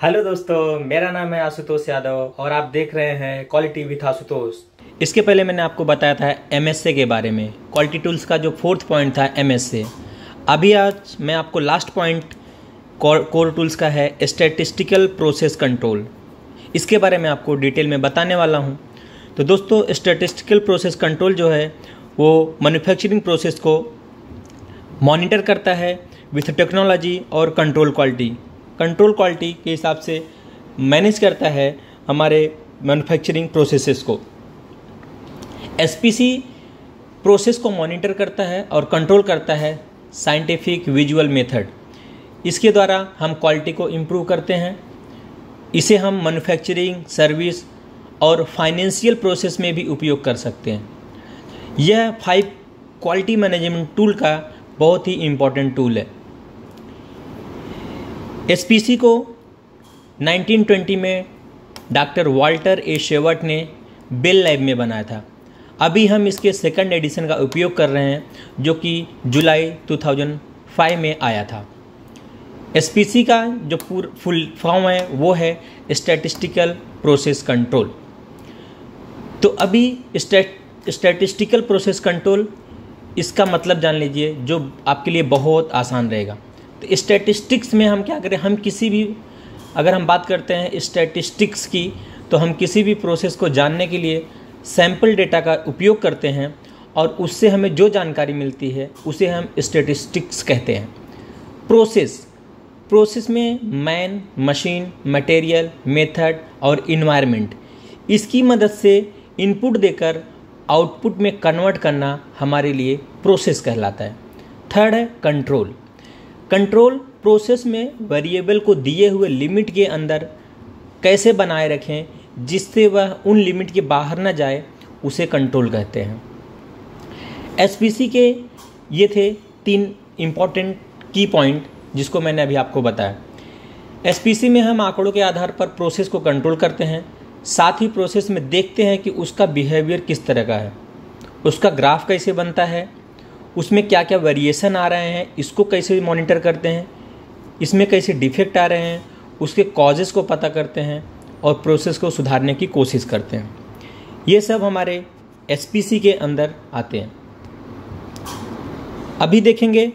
Hello दोस्तों, मेरा नाम है आशुतोष यादव और आप देख रहे हैं क्वालिटी विथ आशुतोष। इसके पहले मैंने आपको बताया था एमएसए के बारे में। क्वालिटी टूल्स का जो फोर्थ पॉइंट था एमएसए। अभी आज मैं आपको लास्ट पॉइंट कोर टूल्स का है स्टैटिस्टिकल प्रोसेस कंट्रोल। इसके बारे में आपको डिटेल में बताने वाला हूँ। तो दोस्तों, स्टैटिस्टिकल प्रोसेस कंट्रोल जो है वो मैन्युफैक्चरिंग प्रोसेस को मॉनिटर करता है विथ टेक्नोलॉजी और कंट्रोल क्वालिटी के हिसाब से मैनेज करता है हमारे मैन्युफैक्चरिंग प्रोसेसेस को। एसपीसी प्रोसेस को मॉनिटर करता है और कंट्रोल करता है साइंटिफिक विजुअल मेथड। इसके द्वारा हम क्वालिटी को इम्प्रूव करते हैं। इसे हम मैन्युफैक्चरिंग, सर्विस और फाइनेंशियल प्रोसेस में भी उपयोग कर सकते हैं। यह 5 क्वालिटी मैनेजमेंट टूल का बहुत ही इम्पोर्टेंट टूल है। एसपीसी को 1920 में डॉक्टर वाल्टर ए शेवर्ट ने बेल लैब में बनाया था। अभी हम इसके सेकंड एडिशन का उपयोग कर रहे हैं, जो कि जुलाई 2005 में आया था। एसपीसी का जो फुल फॉर्म है वो है स्टैटिस्टिकल प्रोसेस कंट्रोल। तो अभी स्टैटिस्टिकल प्रोसेस कंट्रोल, इसका मतलब जान लीजिए, जो आपके लिए बहुत आसान रहेगा। तो स्टैटिस्टिक्स में हम क्या करें, हम किसी भी, अगर हम बात करते हैं स्टैटिस्टिक्स की, तो हम किसी भी प्रोसेस को जानने के लिए सैंपल डेटा का उपयोग करते हैं और उससे हमें जो जानकारी मिलती है उसे हम स्टैटिस्टिक्स कहते हैं। प्रोसेस में मैन, मशीन, मटेरियल, मेथड और इन्वायरमेंट, इसकी मदद से इनपुट देकर आउटपुट में कन्वर्ट करना हमारे लिए प्रोसेस कहलाता है। थर्ड है कंट्रोल प्रोसेस में वेरिएबल को दिए हुए लिमिट के अंदर कैसे बनाए रखें जिससे वह उन लिमिट के बाहर ना जाए, उसे कंट्रोल कहते हैं। एसपीसी के ये थे 3 इम्पॉर्टेंट की पॉइंट जिसको मैंने अभी आपको बताया। एसपीसी में हम आंकड़ों के आधार पर प्रोसेस को कंट्रोल करते हैं, साथ ही प्रोसेस में देखते हैं कि उसका बिहेवियर किस तरह का है, उसका ग्राफ कैसे बनता है, उसमें क्या क्या वेरिएशन आ रहे हैं, इसको कैसे मॉनिटर करते हैं, इसमें कैसे डिफेक्ट आ रहे हैं, उसके कॉजेज़ को पता करते हैं और प्रोसेस को सुधारने की कोशिश करते हैं। ये सब हमारे एसपीसी के अंदर आते हैं। अभी देखेंगे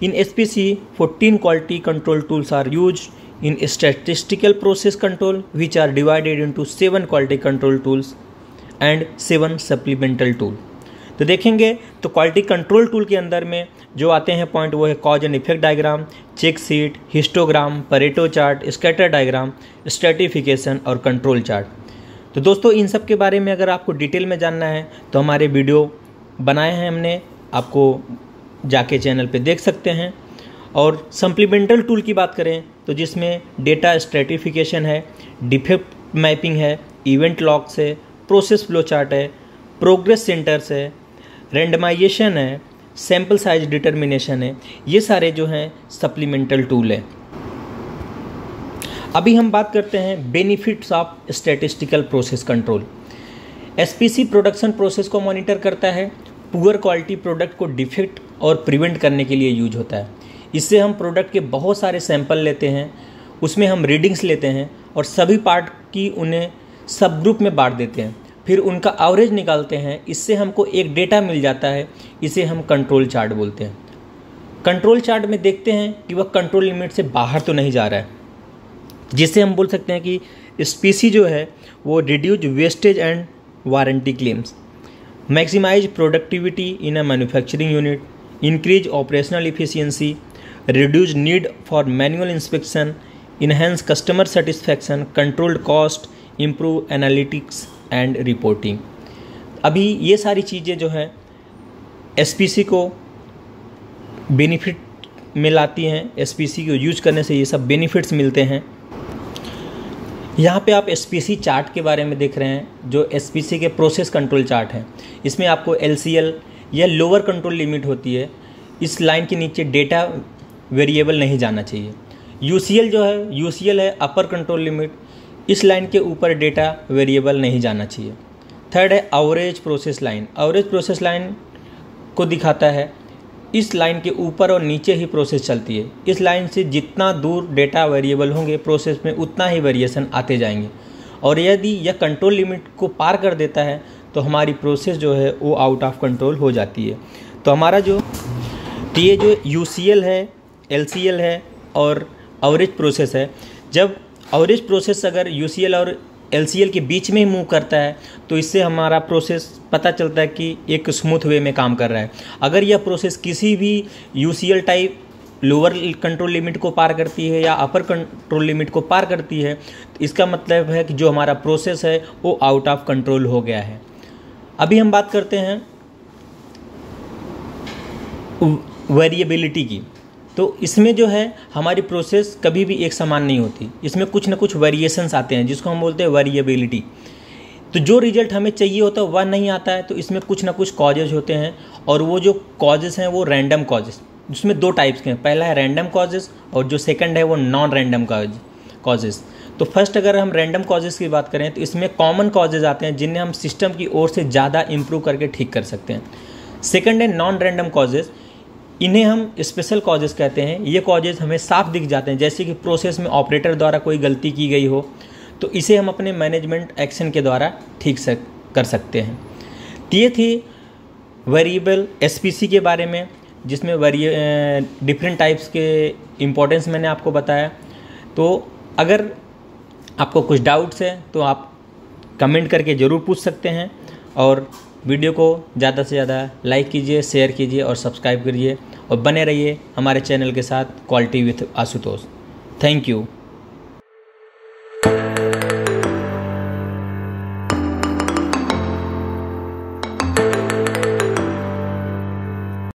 इन SPC 14 quality control tools are used in statistical process control which are divided into 7 quality control tools and 7 supplemental tool. तो देखेंगे तो क्वालिटी कंट्रोल टूल के अंदर में जो आते हैं पॉइंट, वो है cause and effect diagram, check sheet, histogram, Pareto chart, scatter diagram, stratification और कंट्रोल चार्ट। तो दोस्तों, इन सब के बारे में अगर आपको डिटेल में जानना है तो हमारे वीडियो बनाए हैं हमने, आपको जाके चैनल पे देख सकते हैं। और सप्लीमेंटल टूल की बात करें तो जिसमें डेटा स्ट्रैटिफिकेशन है, डिफेक्ट मैपिंग है, इवेंट लॉग्स है, प्रोसेस फ्लो चार्ट है, प्रोग्रेस सेंटर्स है, रेंडमाइजेशन है, सैम्पल साइज डिटर्मिनेशन है। ये सारे जो हैं सप्लीमेंटल टूल है। अभी हम बात करते हैं benefits of statistical process control. SPC production process को मॉनिटर करता है। पुअर क्वालिटी प्रोडक्ट को डिफेक्ट और प्रिवेंट करने के लिए यूज होता है। इससे हम प्रोडक्ट के बहुत सारे सैंपल लेते हैं, उसमें हम रीडिंग्स लेते हैं और सभी पार्ट की उन्हें सब ग्रुप में बांट देते हैं, फिर उनका एवरेज निकालते हैं। इससे हमको एक डेटा मिल जाता है, इसे हम कंट्रोल चार्ट बोलते हैं। कंट्रोल चार्ट में देखते हैं कि वह कंट्रोल लिमिट से बाहर तो नहीं जा रहा है, जिससे हम बोल सकते हैं कि एसपीसी जो है वो reduce wastage and warranty claims, maximise productivity in a manufacturing unit, increase operational efficiency, reduce need for manual inspection, enhance customer satisfaction, controlled cost, improve analytics and reporting. अभी ये सारी चीज़ें जो हैं एसपीसी को बेनिफिट मिलाती हैं। एसपीसी को use करने से ये सब बेनिफिट्स मिलते हैं। यहाँ पे आप एसपीसी चार्ट के बारे में देख रहे हैं, जो एसपीसी के प्रोसेस कंट्रोल चार्ट हैं। इसमें आपको एलसीएल या लोअर कंट्रोल लिमिट होती है, इस लाइन के नीचे डेटा वेरिएबल नहीं जाना चाहिए। यूसीएल जो है, यूसीएल है अपर कंट्रोल लिमिट, इस लाइन के ऊपर डेटा वेरिएबल नहीं जाना चाहिए। थर्ड है average process line. Average process line को दिखाता है इस लाइन के ऊपर और नीचे ही प्रोसेस चलती है। इस लाइन से जितना दूर डेटा वेरिएबल होंगे प्रोसेस में उतना ही वेरिएशन आते जाएंगे, और यदि यह कंट्रोल लिमिट को पार कर देता है तो हमारी प्रोसेस जो है वो आउट ऑफ कंट्रोल हो जाती है। तो हमारा ये जो UCL है, LCL है और एवरेज प्रोसेस है, जब एवरेज प्रोसेस अगर UCL और LCL के बीच में ही मूव करता है तो इससे हमारा प्रोसेस पता चलता है कि एक स्मूथ वे में काम कर रहा है। अगर यह प्रोसेस किसी भी UCL type lower control limit को पार करती है या अपर कंट्रोल लिमिट को पार करती है तो इसका मतलब है कि जो हमारा प्रोसेस है वो आउट ऑफ कंट्रोल हो गया है। अभी हम बात करते हैं वेरिएबिलिटी की। तो इसमें जो है हमारी प्रोसेस कभी भी एक समान नहीं होती, इसमें कुछ ना कुछ वेरिएशंस आते हैं जिसको हम बोलते हैं वेरिएबिलिटी। तो जो रिजल्ट हमें चाहिए होता है वह नहीं आता है, तो इसमें कुछ ना कुछ कॉजेज होते हैं, और वो जो कॉजेज हैं वो रैंडम कॉजेज, जिसमें 2 टाइप्स के हैं। पहला है रैंडम कॉजेज और जो सेकंड है वो नॉन रैंडम कॉजेज। तो फर्स्ट अगर हम रैंडम कॉजेज की बात करें तो इसमें कॉमन कॉजेज आते हैं जिन्हें हम सिस्टम की ओर से ज़्यादा इम्प्रूव करके ठीक कर सकते हैं। सेकंड है नॉन रैंडम कॉजेज, इन्हें हम स्पेशल कॉजेज कहते हैं। ये कॉजेज हमें साफ दिख जाते हैं, जैसे कि प्रोसेस में ऑपरेटर द्वारा कोई गलती की गई हो तो इसे हम अपने मैनेजमेंट एक्शन के द्वारा ठीक कर सकते हैं। तो ये थी वेरिएबल SPC के बारे में, जिसमें डिफरेंट टाइप्स के इम्पोर्टेंस मैंने आपको बताया। तो अगर आपको कुछ डाउट्स है तो आप कमेंट करके ज़रूर पूछ सकते हैं, और वीडियो को ज़्यादा से ज़्यादा लाइक कीजिए, शेयर कीजिए और सब्सक्राइब करिए, और बने रहिए हमारे चैनल के साथ quality with Ashutosh. Thank you.